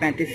35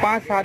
5, 7,